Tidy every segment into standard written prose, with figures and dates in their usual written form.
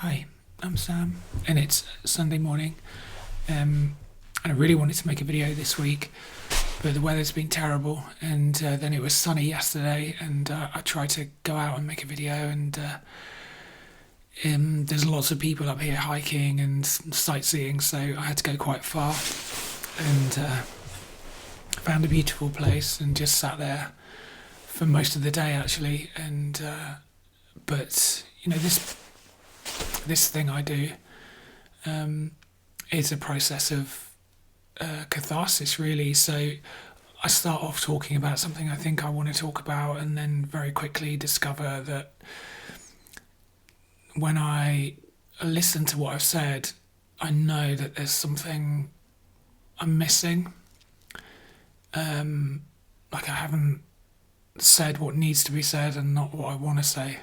Hi, I'm Sam, and it's Sunday morning. And I really wanted to make a video this week, but the weather's been terrible, and then it was sunny yesterday, and I tried to go out and make a video, and there's lots of people up here hiking and sightseeing, so I had to go quite far, and found a beautiful place and just sat there for most of the day actually, and but you know this thing I do is a process of catharsis, really. So I start off talking about something I think I want to talk about, and then very quickly discover that when I listen to what I've said, I know that there's something I'm missing. Like I haven't said what needs to be said and not what I want to say.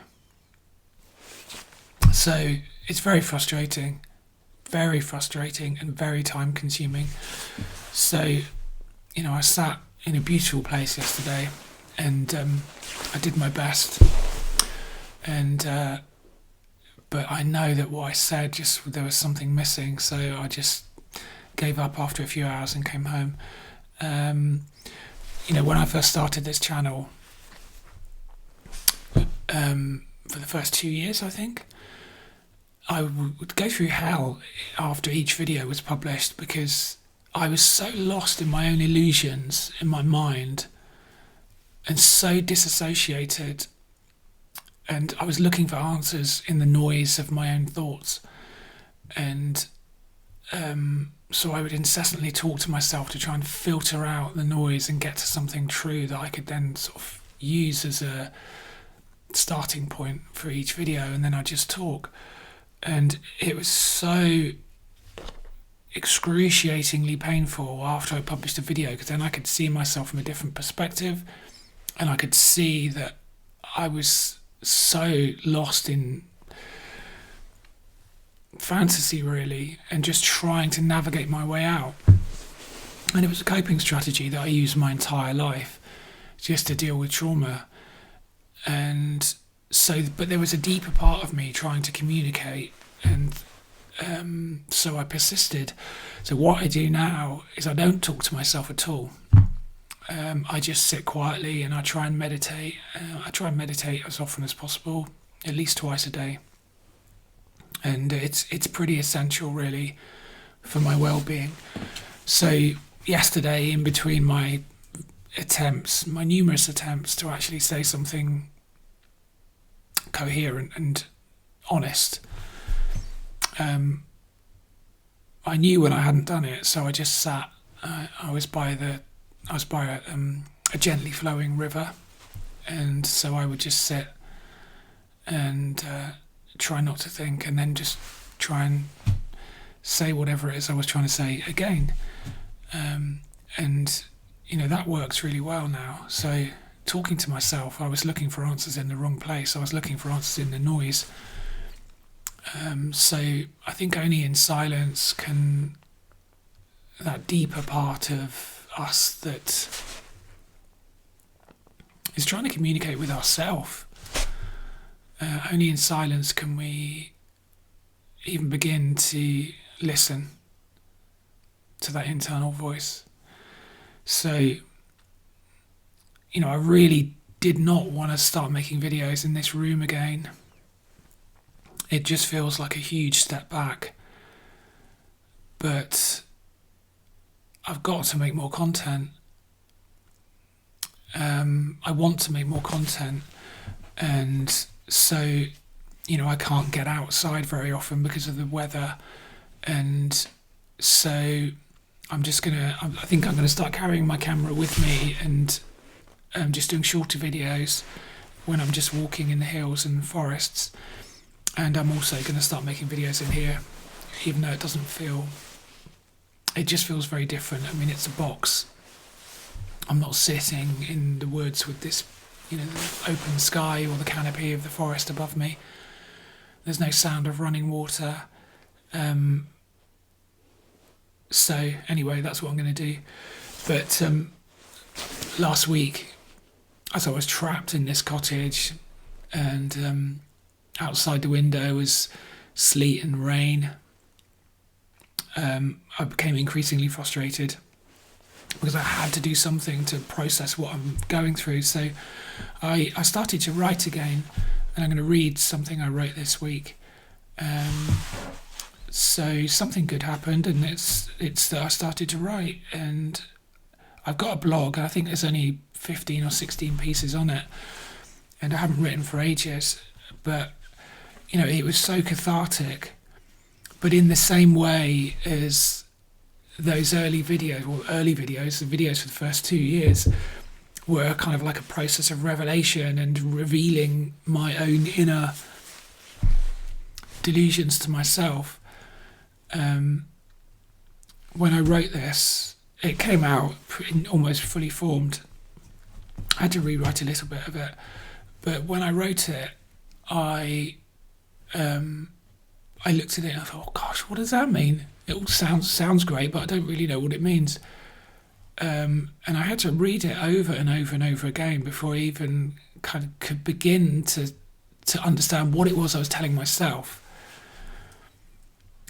So it's very frustrating and very time consuming. So, I sat in a beautiful place yesterday, and I did my best, and but I know that what I said, just there was something missing, so I just gave up after a few hours and came home. When I first started this channel, for the first 2 years, I think, I would go through hell after each video was published, because I was so lost in my own illusions in my mind and so disassociated, and I was looking for answers in the noise of my own thoughts, and so I would incessantly talk to myself to try and filter out the noise and get to something true that I could then sort of use as a starting point for each video, and then I'd just talk. And it was so excruciatingly painful after I published a video, because then I could see myself from a different perspective, and I could see that I was so lost in fantasy, really, and just trying to navigate my way out. And it was a coping strategy that I used my entire life, just to deal with trauma. And so, but there was a deeper part of me trying to communicate, and so I persisted. So what I do now is I don't talk to myself at all. I just sit quietly and I try and meditate. I try and meditate as often as possible, at least twice a day. And it's pretty essential, really, for my well-being. So yesterday, in between my numerous attempts to actually say something coherent and honest, I knew when I hadn't done it, so I just sat. I was by a gently flowing river, and so I would just sit and try not to think, and then just try and say whatever it is I was trying to say again, and that works really well now. So talking to myself, I was looking for answers in the wrong place. I was looking for answers in the noise. So I think only in silence can that deeper part of us that is trying to communicate with ourselves, only in silence can we even begin to listen to that internal voice. So, I really did not want to start making videos in this room again. It just feels like a huge step back. But I've got to make more content. I want to make more content. And so, I can't get outside very often because of the weather. And so I think I'm going to start carrying my camera with me, and just doing shorter videos when I'm just walking in the hills and forests. And I'm also going to start making videos in here, even though it just feels very different. I mean, it's a box. I'm not sitting in the woods with this, the open sky or the canopy of the forest above me. There's no sound of running water. So anyway, that's what I'm going to do. But last week, as I was trapped in this cottage, and outside the window was sleet and rain, I became increasingly frustrated because I had to do something to process what I'm going through. So I started to write again, and I'm going to read something I wrote this week. So something good happened, and it's that I started to write, and I've got a blog, and I think there's only 15 or 16 pieces on it, and I haven't written for ages, but it was so cathartic. But in the same way as those early videos, the videos for the first 2 years were kind of like a process of revelation and revealing my own inner delusions to myself. When I wrote this, it came out almost fully formed. I had to rewrite a little bit of it, but when I wrote it, I looked at it and I thought, oh gosh, what does that mean? It all sounds great, but I don't really know what it means. And I had to read it over and over and over again before I even kind of could begin to understand what it was I was telling myself.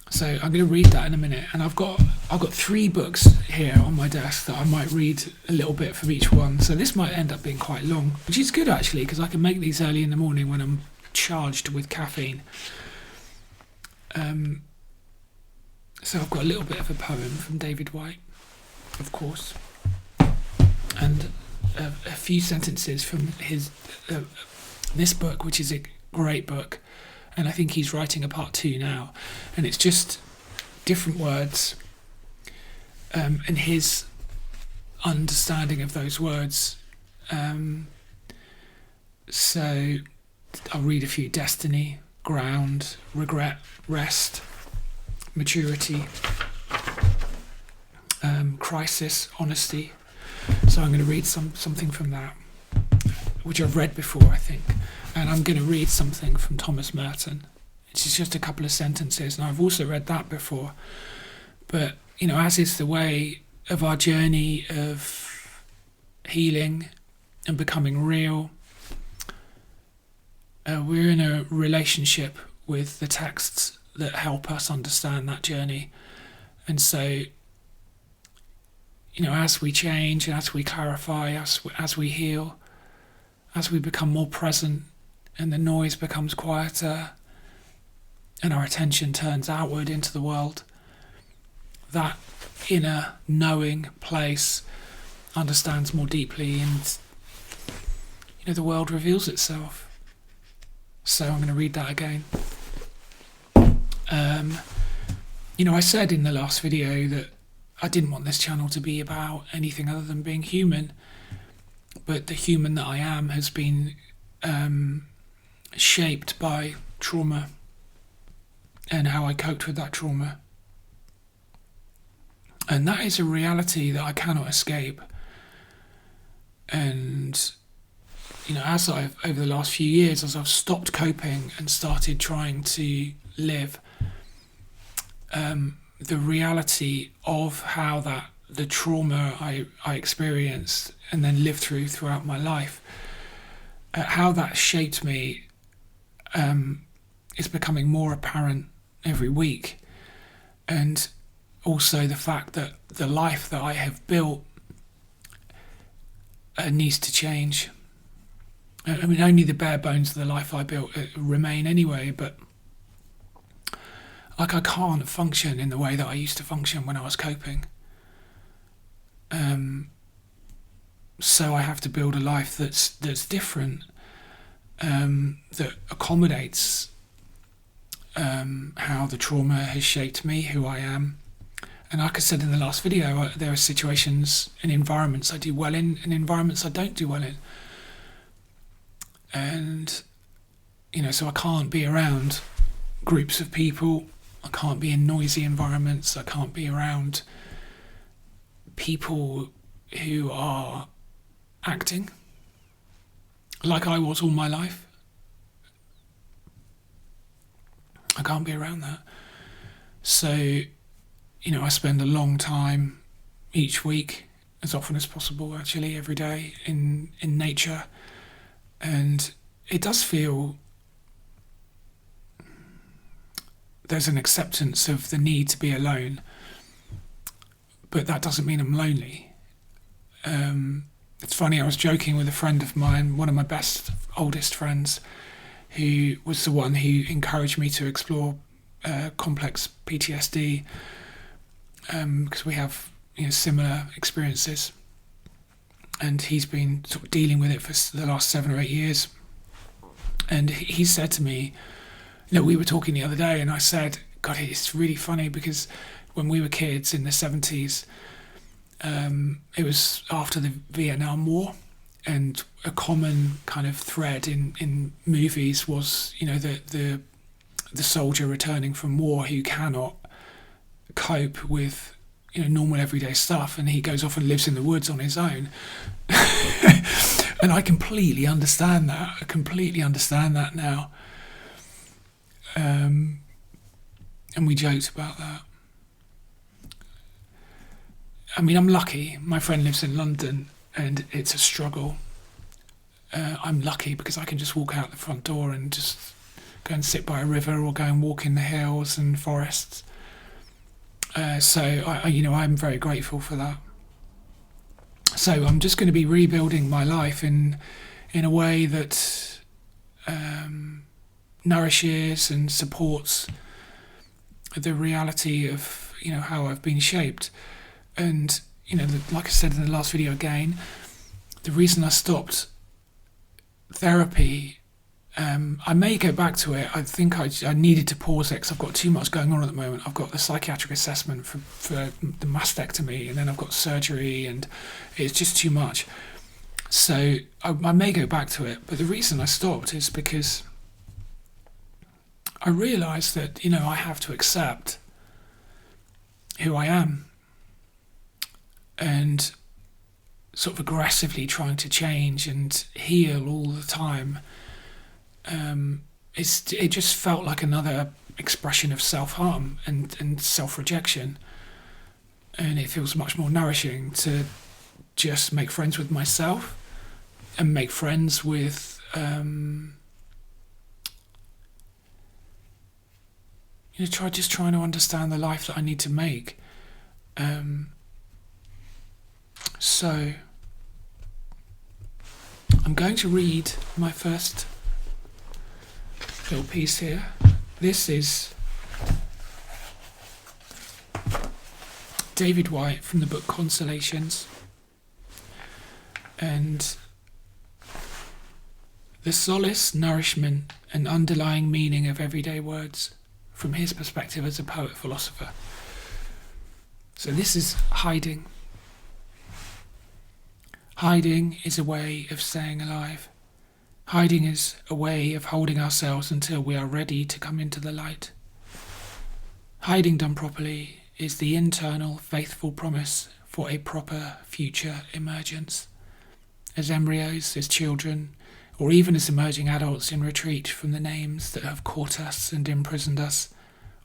So I'm going to read that in a minute, and I've got 3 books here on my desk that I might read a little bit from each one. So this might end up being quite long, which is good actually, because I can make these early in the morning when I'm charged with caffeine. So I've got a little bit of a poem from David White, of course, and a few sentences from his this book, which is a great book, and I think he's writing a part 2 now, and it's just different words and his understanding of those words. So I'll read a few: destiny, ground, regret, rest, maturity, crisis, honesty. So I'm going to read something from that, which I've read before, I think. And I'm going to read something from Thomas Merton. It's just a couple of sentences, and I've also read that before. But, as is the way of our journey of healing and becoming real, we're in a relationship with the texts that help us understand that journey. And so, as we change, as we clarify, as we heal, as we become more present and the noise becomes quieter and our attention turns outward into the world, that inner knowing place understands more deeply, and the world reveals itself. So I'm going to read that again. I said in the last video that I didn't want this channel to be about anything other than being human, but the human that I am has been shaped by trauma and how I coped with that trauma. And that is a reality that I cannot escape. And as I've, over the last few years, as I've stopped coping and started trying to live, the reality of how the trauma I experienced and then lived throughout my life, how that shaped me, is becoming more apparent every week. And also the fact that the life that I have built needs to change. I mean, only the bare bones of the life I built remain anyway, but I can't function in the way that I used to function when I was coping. So I have to build a life that's different, that accommodates how the trauma has shaped me, who I am. And like I said in the last video, there are situations and environments I do well in and environments I don't do well in. And, so I can't be around groups of people. I can't be in noisy environments. I can't be around people who are acting like I was all my life. I can't be around that. So, I spend a long time each week, as often as possible, actually, every day in nature. And it does feel there's an acceptance of the need to be alone, but that doesn't mean I'm lonely. It's funny, I was joking with a friend of mine, one of my best, oldest friends, who was the one who encouraged me to explore complex PTSD, because we have similar experiences, and he's been sort of dealing with it for the last 7 or 8 years. And he said to me, we were talking the other day, and I said, God, it's really funny because when we were kids in the 70s, it was after the Vietnam War, and a common kind of thread in movies was, the soldier returning from war who cannot cope with normal everyday stuff, and he goes off and lives in the woods on his own. And I completely understand that. I completely understand that now. And we joked about that. I mean, I'm lucky. My friend lives in London, and it's a struggle. I'm lucky because I can just walk out the front door and just go and sit by a river, or go and walk in the hills and forests. So I'm very grateful for that. So I'm just going to be rebuilding my life in a way that nourishes and supports the reality of how I've been shaped. And like I said in the last video again, the reason I stopped therapy, I may go back to it. I think I needed to pause it because I've got too much going on at the moment. I've got the psychiatric assessment for the mastectomy, and then I've got surgery, and it's just too much. So I may go back to it, but the reason I stopped is because I realised that I have to accept who I am, and sort of aggressively trying to change and heal all the time. It just felt like another expression of self-harm and self-rejection, and it feels much more nourishing to just make friends with myself and make friends with trying to understand the life that I need to make. So I'm going to read my first little piece here. This is David White from the book Consolations, and the solace, nourishment and underlying meaning of everyday words from his perspective as a poet-philosopher. So this is hiding. Hiding is a way of staying alive. Hiding is a way of holding ourselves until we are ready to come into the light. Hiding done properly is the internal, faithful promise for a proper future emergence. As embryos, as children, or even as emerging adults in retreat from the names that have caught us and imprisoned us,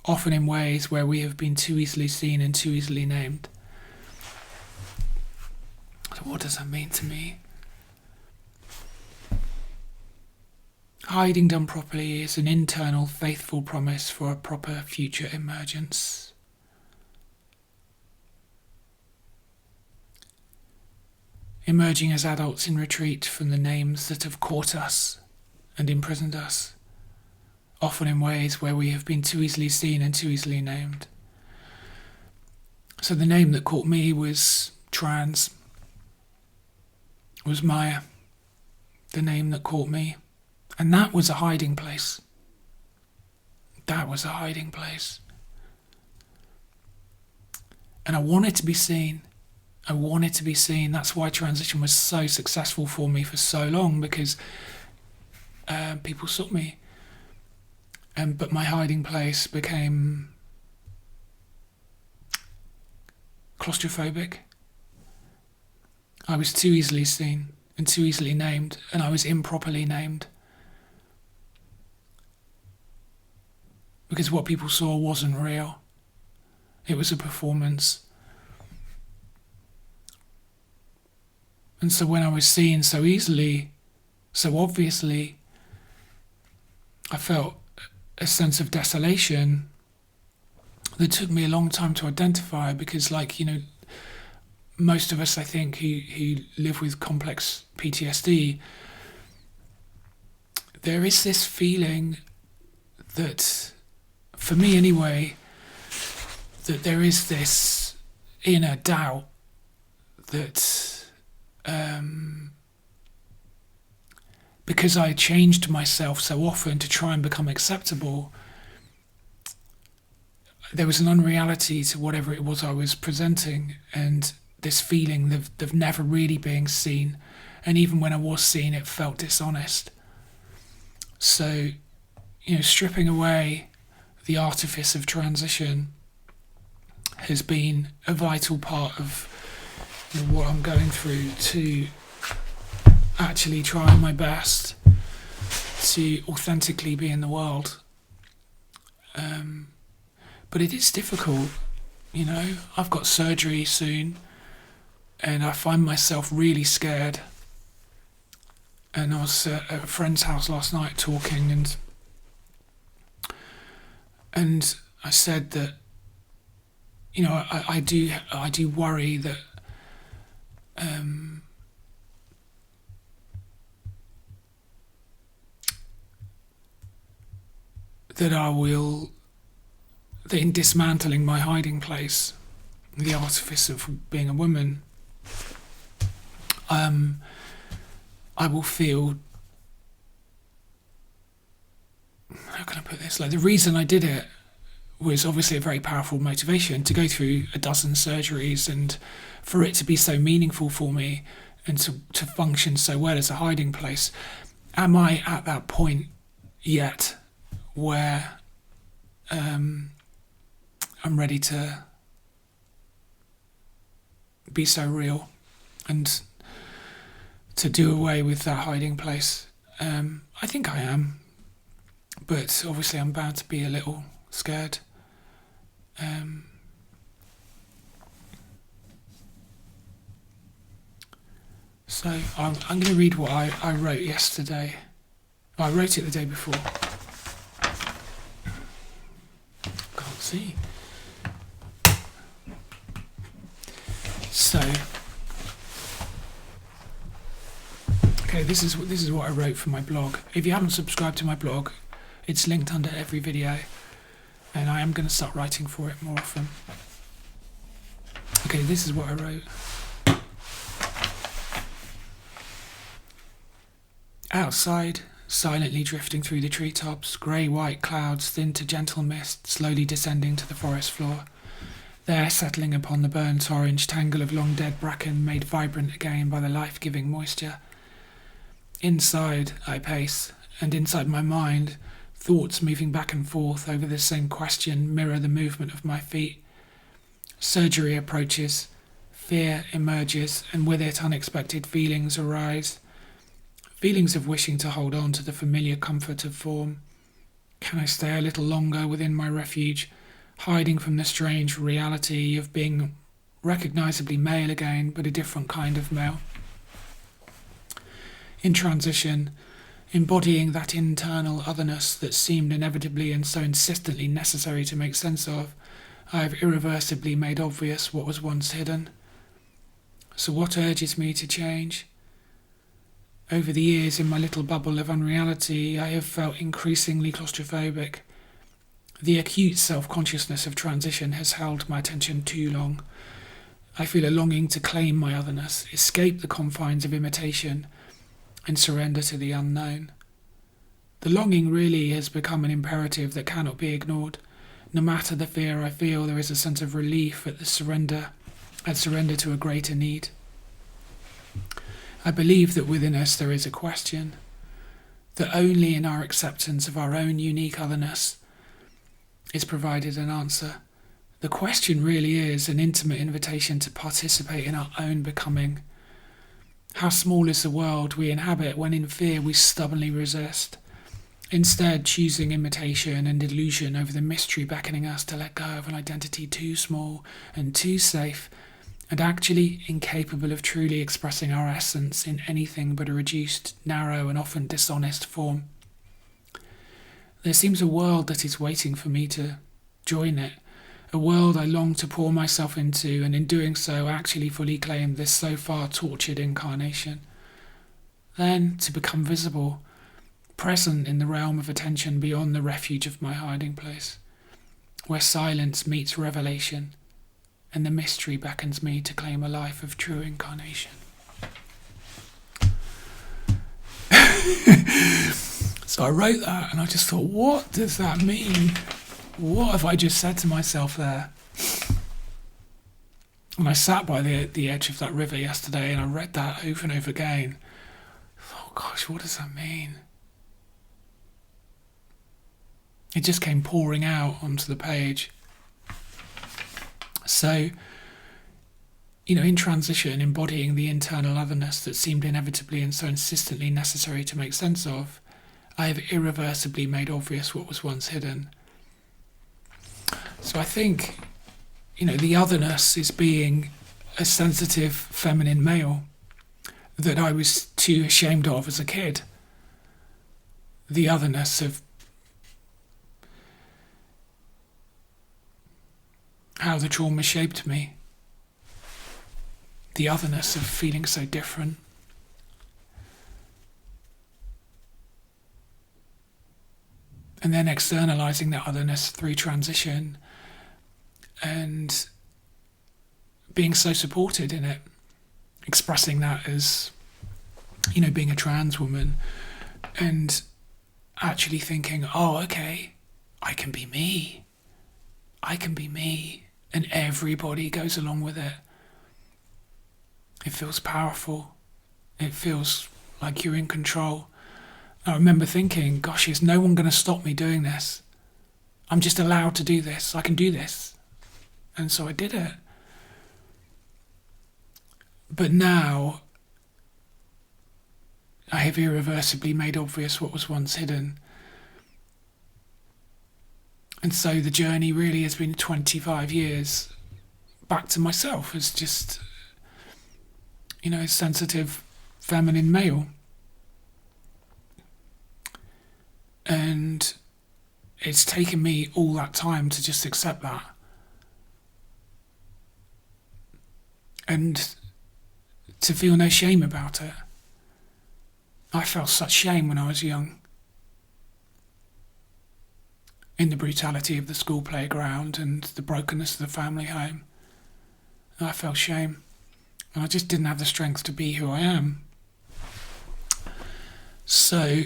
often in ways where we have been too easily seen and too easily named. So what does that mean to me? Hiding done properly is an internal, faithful promise for a proper future emergence. Emerging as adults in retreat from the names that have caught us and imprisoned us, often in ways where we have been too easily seen and too easily named. So the name that caught me was trans, was Maya, the name that caught me. And that was a hiding place. That was a hiding place. And I wanted to be seen. I wanted to be seen. That's why transition was so successful for me for so long, because people saw me. But my hiding place became claustrophobic. I was too easily seen and too easily named, and I was improperly named. Because what people saw wasn't real. It was a performance. And so when I was seen so easily, so obviously, I felt a sense of desolation that took me a long time to identify, because, like, most of us, I think, who live with complex PTSD, there is this feeling that, for me anyway, that there is this inner doubt that because I changed myself so often to try and become acceptable, there was an unreality to whatever it was I was presenting, and this feeling of never really being seen. And even when I was seen, it felt dishonest. So, stripping away the artifice of transition has been a vital part of what I'm going through, to actually trying my best to authentically be in the world. But it is difficult, I've got surgery soon, and I find myself really scared. And I was at a friend's house last night talking, and I said that, I do worry that that in dismantling my hiding place, the artifice of being a woman, I will feel, how can I put this? Like, the reason I did it was obviously a very powerful motivation to go through a dozen surgeries, and for it to be so meaningful for me, and to function so well as a hiding place. Am I at that point yet where I'm ready to be so real and to do away with that hiding place? I think I am, but obviously I'm bound to be a little scared. So I'm going to read what I wrote yesterday. I wrote it the day before. Can't see. So, okay, this is what I wrote for my blog. If you haven't subscribed to my blog, it's linked under every video, and I am going to start writing for it more often. Okay, this is what I wrote. Outside, silently drifting through the treetops, grey-white clouds thin to gentle mist, slowly descending to the forest floor. There, settling upon the burnt orange tangle of long-dead bracken made vibrant again by the life-giving moisture. Inside, I pace, and inside my mind, thoughts moving back and forth over the same question mirror the movement of my feet. Surgery approaches, fear emerges, and with it unexpected feelings arise. Feelings of wishing to hold on to the familiar comfort of form. Can I stay a little longer within my refuge, hiding from the strange reality of being recognisably male again, but a different kind of male? In transition, embodying that internal otherness that seemed inevitably and so insistently necessary to make sense of, I have irreversibly made obvious what was once hidden. So what urges me to change? Over the years, in my little bubble of unreality, I have felt increasingly claustrophobic. The acute self-consciousness of transition has held my attention too long. I feel a longing to claim my otherness, escape the confines of imitation, and surrender to the unknown. The longing really has become an imperative that cannot be ignored. No matter the fear I feel, there is a sense of relief at surrender to a greater need. I believe that within us there is a question, that only in our acceptance of our own unique otherness is provided an answer. The question really is an intimate invitation to participate in our own becoming. How small is the world we inhabit when in fear we stubbornly resist, instead choosing imitation and illusion over the mystery beckoning us to let go of an identity too small and too safe, and actually incapable of truly expressing our essence in anything but a reduced, narrow, and often dishonest form. There seems a world that is waiting for me to join it, a world I long to pour myself into, and in doing so actually fully claim this so far tortured incarnation. Then to become visible, present in the realm of attention beyond the refuge of my hiding place, where silence meets revelation, and the mystery beckons me to claim a life of true incarnation. So I wrote that and I just thought, what does that mean? What have I just said to myself there? And I sat by the edge of that river yesterday and I read that over and over again. Oh gosh, what does that mean? It just came pouring out onto the page. So, in transition, embodying the internal otherness that seemed inevitably and so insistently necessary to make sense of, I have irreversibly made obvious what was once hidden. So I think, the otherness is being a sensitive feminine male that I was too ashamed of as a kid. The otherness of how the trauma shaped me. The otherness of feeling so different. And then externalizing that otherness through transition and being so supported in it. Expressing that as, being a trans woman and actually thinking, oh, okay, I can be me. I can be me. And everybody goes along with it. It feels powerful. It feels like you're in control. I remember thinking, gosh, is no one going to stop me doing this? I'm just allowed to do this. I can do this. And so I did it. But now, I have irreversibly made obvious what was once hidden. And so the journey really has been 25 years back to myself as just, a sensitive feminine male. And it's taken me all that time to just accept that. And to feel no shame about it. I felt such shame when I was young. In the brutality of the school playground and the brokenness of the family home. I felt shame. And I just didn't have the strength to be who I am. So,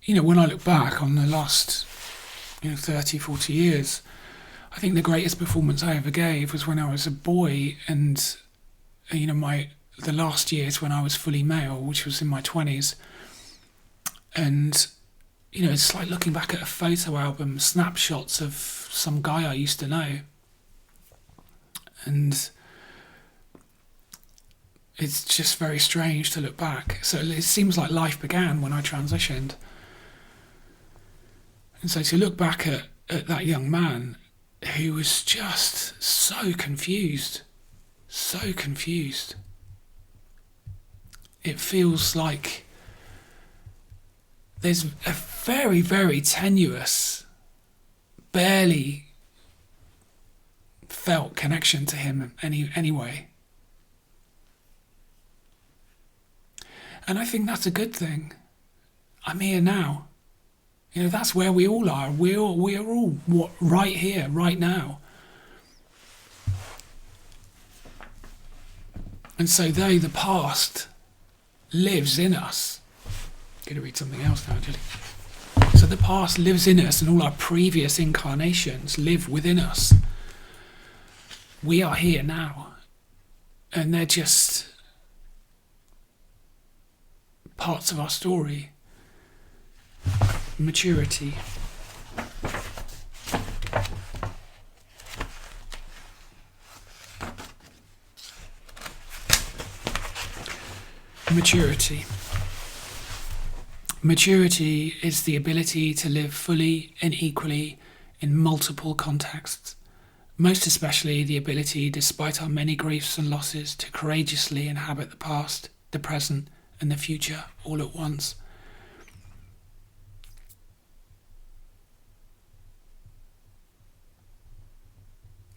when I look back on the last, 30, 40 years, I think the greatest performance I ever gave was when I was a boy and, the last years when I was fully male, which was in my 20s. And, it's like looking back at a photo album, snapshots of some guy I used to know. And it's just very strange to look back. So it seems like life began when I transitioned. And so to look back at that young man who was just so confused. It feels like there's a very, very tenuous, barely felt connection to him anyway. And I think that's a good thing. I'm here now. That's where we all are. We are all right here, right now. And so though the past lives in us, I'm going to read something else now, actually. So the past lives in us and all our previous incarnations live within us. We are here now. And they're just parts of our story. Maturity. Maturity is the ability to live fully and equally in multiple contexts, most especially the ability, despite our many griefs and losses, to courageously inhabit the past, the present, and the future all at once.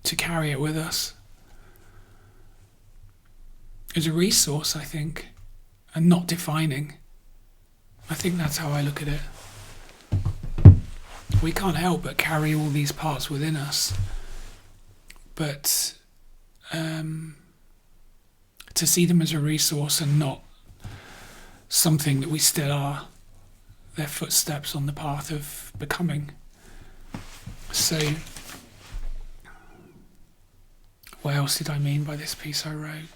to carry it with us. As a resource, I think, and not defining. I think that's how I look at it. We can't help but carry all these parts within us, but to see them as a resource and not something that we still are, their footsteps on the path of becoming. So, what else did I mean by this piece I wrote?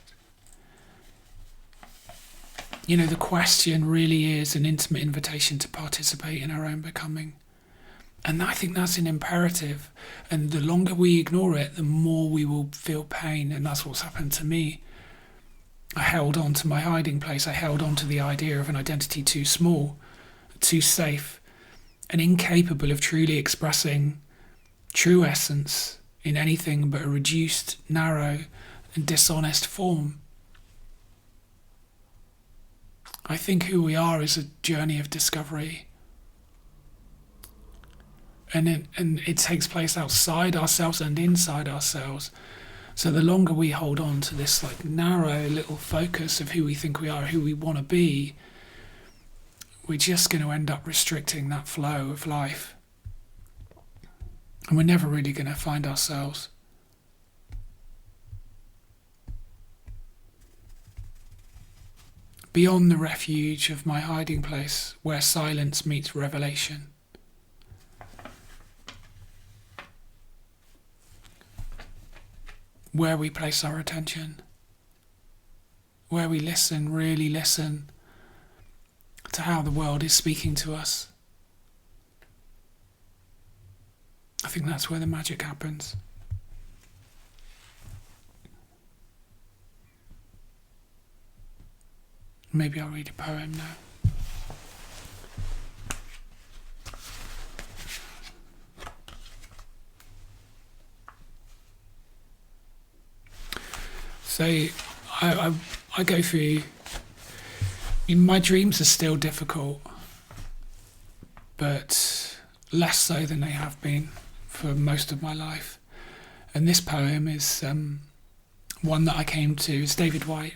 You know, the question really is an intimate invitation to participate in our own becoming. And I think that's an imperative. And the longer we ignore it, the more we will feel pain. And that's what's happened to me. I held on to my hiding place. I held on to the idea of an identity too small, too safe, and incapable of truly expressing true essence in anything but a reduced, narrow, and dishonest form. I think who we are is a journey of discovery. And it takes place outside ourselves and inside ourselves. So the longer we hold on to this like narrow little focus of who we think we are, who we want to be, we're just going to end up restricting that flow of life. And we're never really going to find ourselves. Beyond the refuge of my hiding place, where silence meets revelation. Where we place our attention, where we listen, really listen to how the world is speaking to us. I think that's where the magic happens. Maybe I'll read a poem now. So I go through, my dreams are still difficult, but less so than they have been for most of my life. And this poem is one that I came to, it's David White,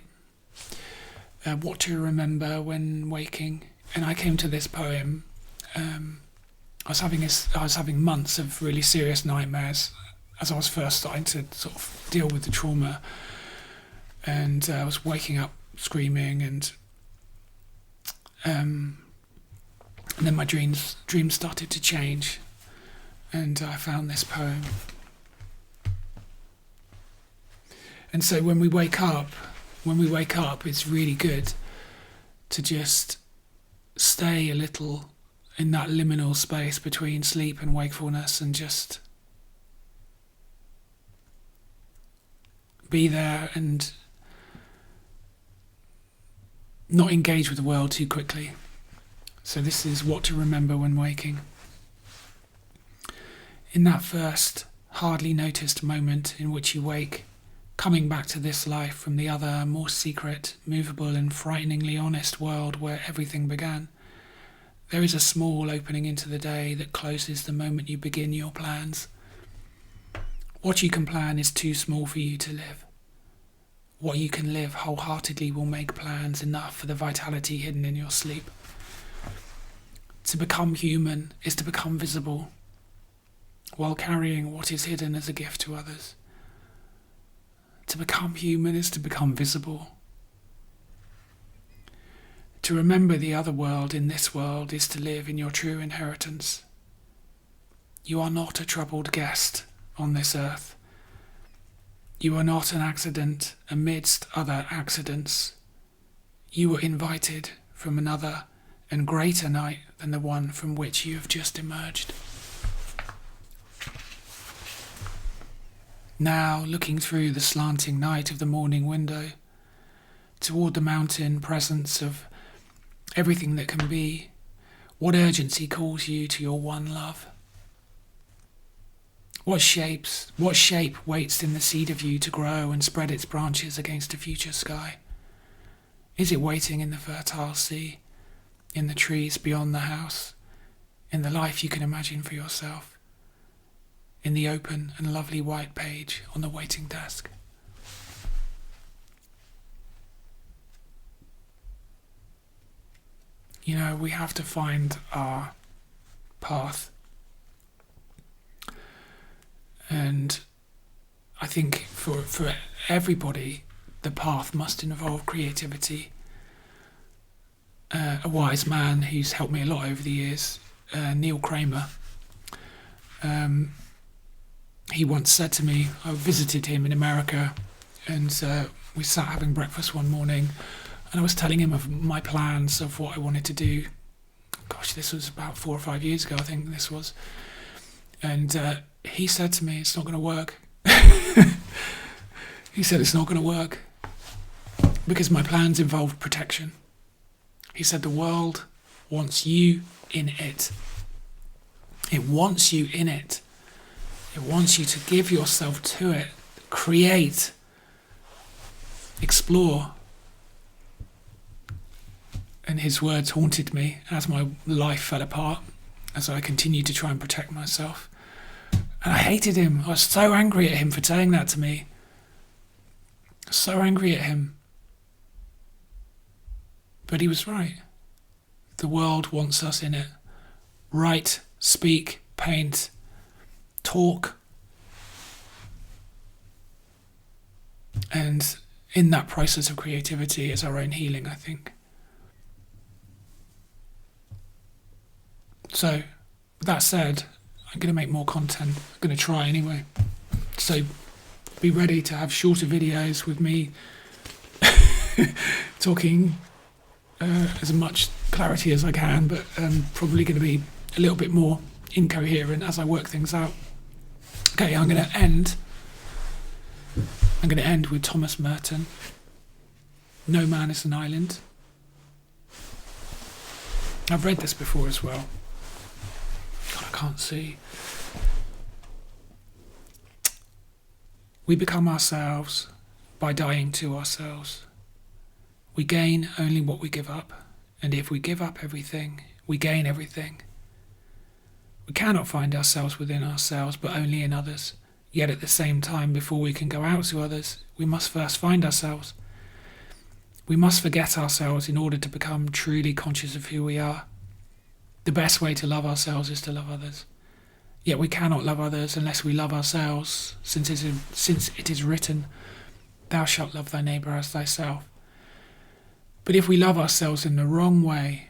What to Remember When Waking. And I came to this poem, I was having months of really serious nightmares as I was first starting to sort of deal with the trauma. And I was waking up screaming, and then my dreams started to change, and I found this poem. And so when we wake up, it's really good to just stay a little in that liminal space between sleep and wakefulness, and just be there and not engage with the world too quickly. So this is What to Remember When Waking. In that first, hardly noticed moment in which you wake, coming back to this life from the other, more secret, movable and frighteningly honest world where everything began, there is a small opening into the day that closes the moment you begin your plans. What you can plan is too small for you to live. What you can live wholeheartedly will make plans enough for the vitality hidden in your sleep. To become human is to become visible, while carrying what is hidden as a gift to others. To become human is to become visible. To remember the other world in this world is to live in your true inheritance. You are not a troubled guest on this earth. You are not an accident amidst other accidents. You were invited from another and greater night than the one from which you have just emerged. Now, looking through the slanting night of the morning window, toward the mountain presence of everything that can be, what urgency calls you to your one love? What shape waits in the seed of you to grow and spread its branches against a future sky? Is it waiting in the fertile sea, in the trees beyond the house, in the life you can imagine for yourself? in the open and lovely white page on the waiting desk. You know, we have to find our path. And I think for everybody, the path must involve creativity. A wise man who's helped me a lot over the years, Neil Kramer, he once said to me, I visited him in America, and we sat having breakfast one morning, and I was telling him of my plans of what I wanted to do. Gosh, this was about 4 or 5 years ago, I think this was. And he said to me, it's not going to work. He said, it's not going to work because my plans involved protection. He said, the world wants you in it. It wants you in it. It wants you to give yourself to it, create, explore. And his words haunted me as my life fell apart, as I continued to try and protect myself. And I hated him. I was so angry at him for saying that to me. So angry at him. But he was right. The world wants us in it. Write, speak, paint, talk. And in that process of creativity is our own healing, I think. So, with that said, I'm going to make more content. I'm going to try anyway. So, be ready to have shorter videos with me talking as much clarity as I can, but probably going to be a little bit more incoherent as I work things out. Okay, I'm going to end with Thomas Merton. No man is an island. I've read this before as well. God, I can't see. We become ourselves by dying to ourselves. We gain only what we give up, and if we give up everything, we gain everything. We cannot find ourselves within ourselves, but only in others. Yet at the same time, before we can go out to others, we must first find ourselves. We must forget ourselves in order to become truly conscious of who we are. The best way to love ourselves is to love others. Yet we cannot love others unless we love ourselves, since it is written, thou shalt love thy neighbour as thyself. But if we love ourselves in the wrong way,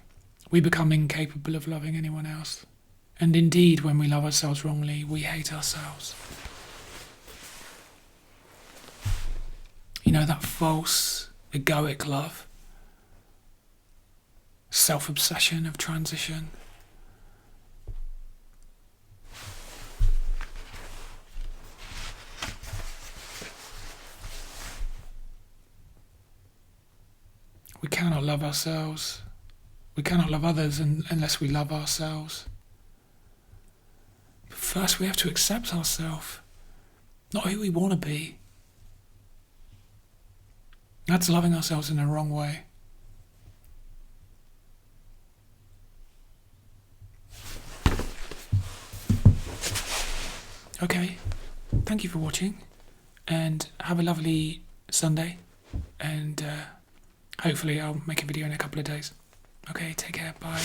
we become incapable of loving anyone else. And indeed, when we love ourselves wrongly, we hate ourselves. You know, that false, egoic love, self-obsession of transition. We cannot love ourselves. We cannot love others unless we love ourselves. But first we have to accept ourselves, not who we want to be. That's loving ourselves in the wrong way. Okay, thank you for watching, and have a lovely Sunday, and hopefully I'll make a video in a couple of days. Okay, take care, bye.